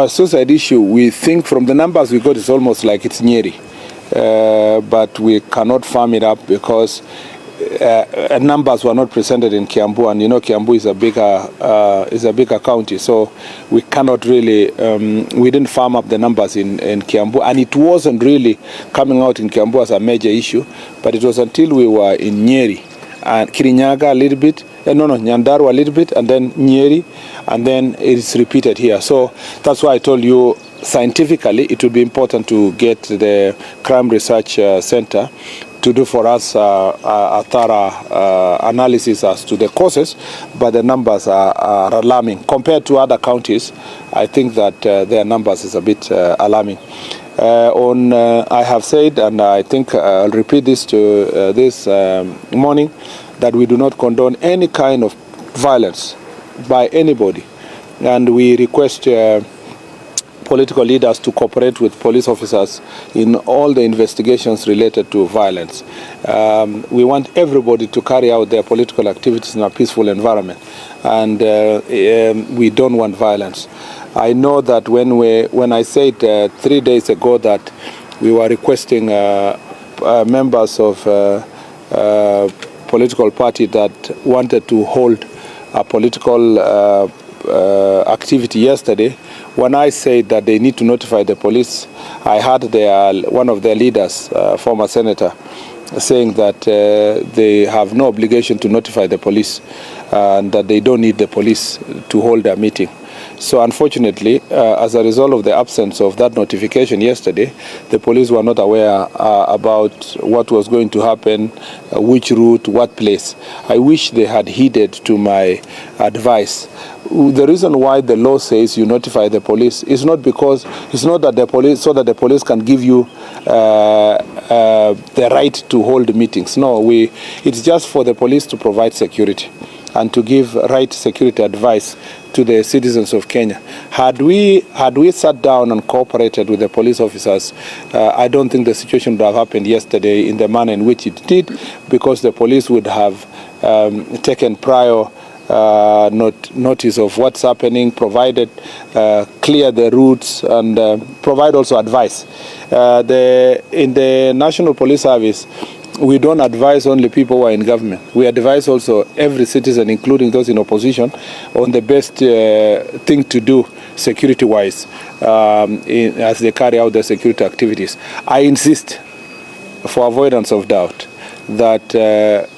Suicide issue, we think from the numbers we got, it's almost like it's Nyeri. But we cannot firm it up because numbers were not presented in Kiambu, and you know Kiambu is a bigger county, so we cannot really we didn't firm up the numbers in Kiambu, and it wasn't really coming out in Kiambu as a major issue, but it was until we were in Nyeri and Kirinyaga a little bit, Nyandarua a little bit, and then Nyeri, and then it is repeated here. So that's why I told you scientifically it would be important to get the Crime Research Center to do for us a thorough analysis as to the causes, but the numbers are alarming. Compared to other counties, I think that their numbers is a bit alarming. I have said, and I think I'll repeat this to this morning, that we do not condone any kind of violence by anybody, and we request political leaders to cooperate with police officers in all the investigations related to violence. We want everybody to carry out their political activities in a peaceful environment, and we don't want violence. I know that when I said 3 days ago that we were requesting members of political party that wanted to hold a political activity yesterday, when I said that they need to notify the police, I heard one of their leaders, former senator, saying that they have no obligation to notify the police and that they don't need the police to hold a meeting. So unfortunately, as a result of the absence of that notification yesterday, the police were not aware about what was going to happen, which route, what place. I wish they had heeded to my advice. The reason why the law says you notify the police is not because it's not that the police so that the police can give you the right to hold meetings. No, it's just for the police to provide security and to give right security advice to the citizens of Kenya. Had we sat down and cooperated with the police officers, I don't think the situation would have happened yesterday in the manner in which it did, because the police would have taken prior notice of what's happening, provided clear the routes, and provide also advice. In the National Police Service, we don't advise only people who are in government. We advise also every citizen, including those in opposition, on the best thing to do security-wise as they carry out their security activities. I insist, for avoidance of doubt, that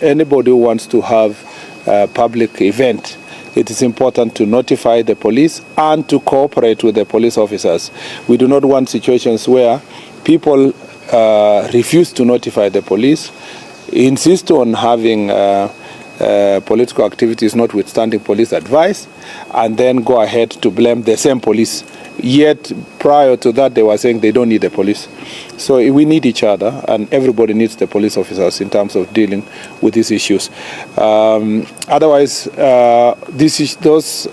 anybody who wants to have a public event, it is important to notify the police and to cooperate with the police officers. We do not want situations where people refuse to notify the police, insist on having political activities notwithstanding police advice, and then go ahead to blame the same police. Yet prior to that they were saying they don't need the police. So we need each other, and everybody needs the police officers in terms of dealing with these issues. Otherwise, those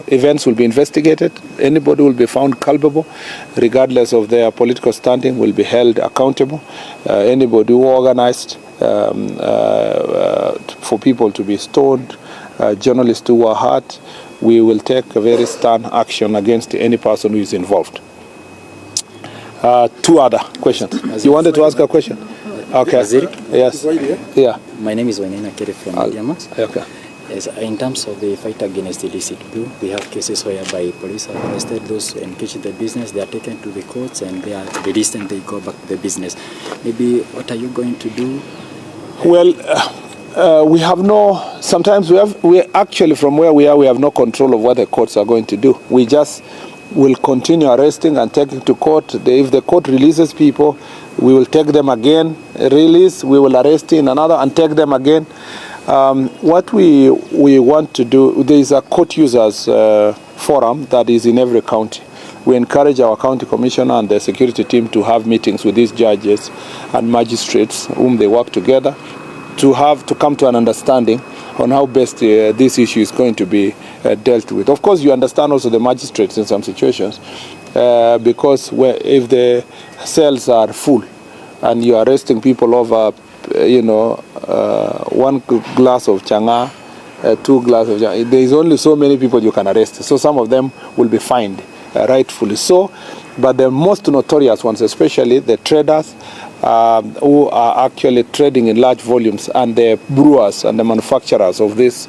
events will be investigated. Anybody will be found culpable, regardless of their political standing, will be held accountable. Anybody who organized for people to be stoned, journalists who were hurt, we will take a very stern action against any person who is involved. Two other questions. You wanted to ask a question? Okay. Yes. Yeah. My name is Wainina Kere from Diamax. Okay. Yes, in terms of the fight against illicit brew, we have cases whereby police have arrested those who engage in the business, they are taken to the courts and they are released and they go back to the business. Maybe what are you going to do? Well, we have sometimes we actually from where we are, we have no control of what the courts are going to do. We just will continue arresting and taking to court. If the court releases people, we will take them again, release, we will arrest in another and take them again. What we want to do, there is a court users forum that is in every county. We encourage our county commissioner and the security team to have meetings with these judges and magistrates whom they work together to come to an understanding on how best this issue is going to be dealt with. Of course, you understand also the magistrates in some situations, because if the cells are full and you are arresting people over, one glass of changa, 2 glasses of changa, there is only so many people you can arrest. So some of them will be fined rightfully so. But the most notorious ones, especially the traders who are actually trading in large volumes, and the brewers and the manufacturers of this,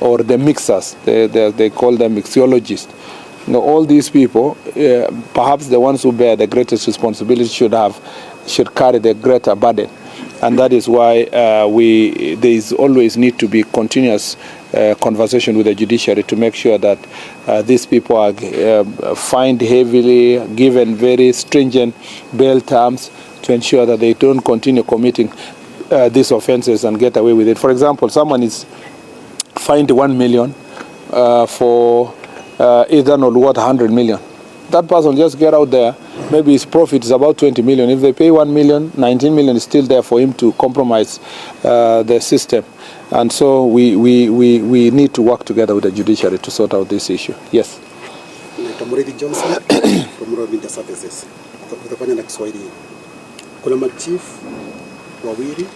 or the mixers, they call them mixologists. You know, all these people, perhaps the ones who bear the greatest responsibility should carry the greater burden. And that is why there is always need to be continuous conversation with the judiciary to make sure that these people are fined heavily, given very stringent bail terms to ensure that they don't continue committing these offenses and get away with it. For example, someone is fined 1 million for either not worth 100 million. That person just get out there, maybe his profit is about 20 million. If they pay 1 million, 19 million is still there for him to compromise the system. And so we need to work together with the judiciary to sort out this issue. Yes. Johnson from Media Services. Kutafanya na Kiswahili. Kuna machief wawili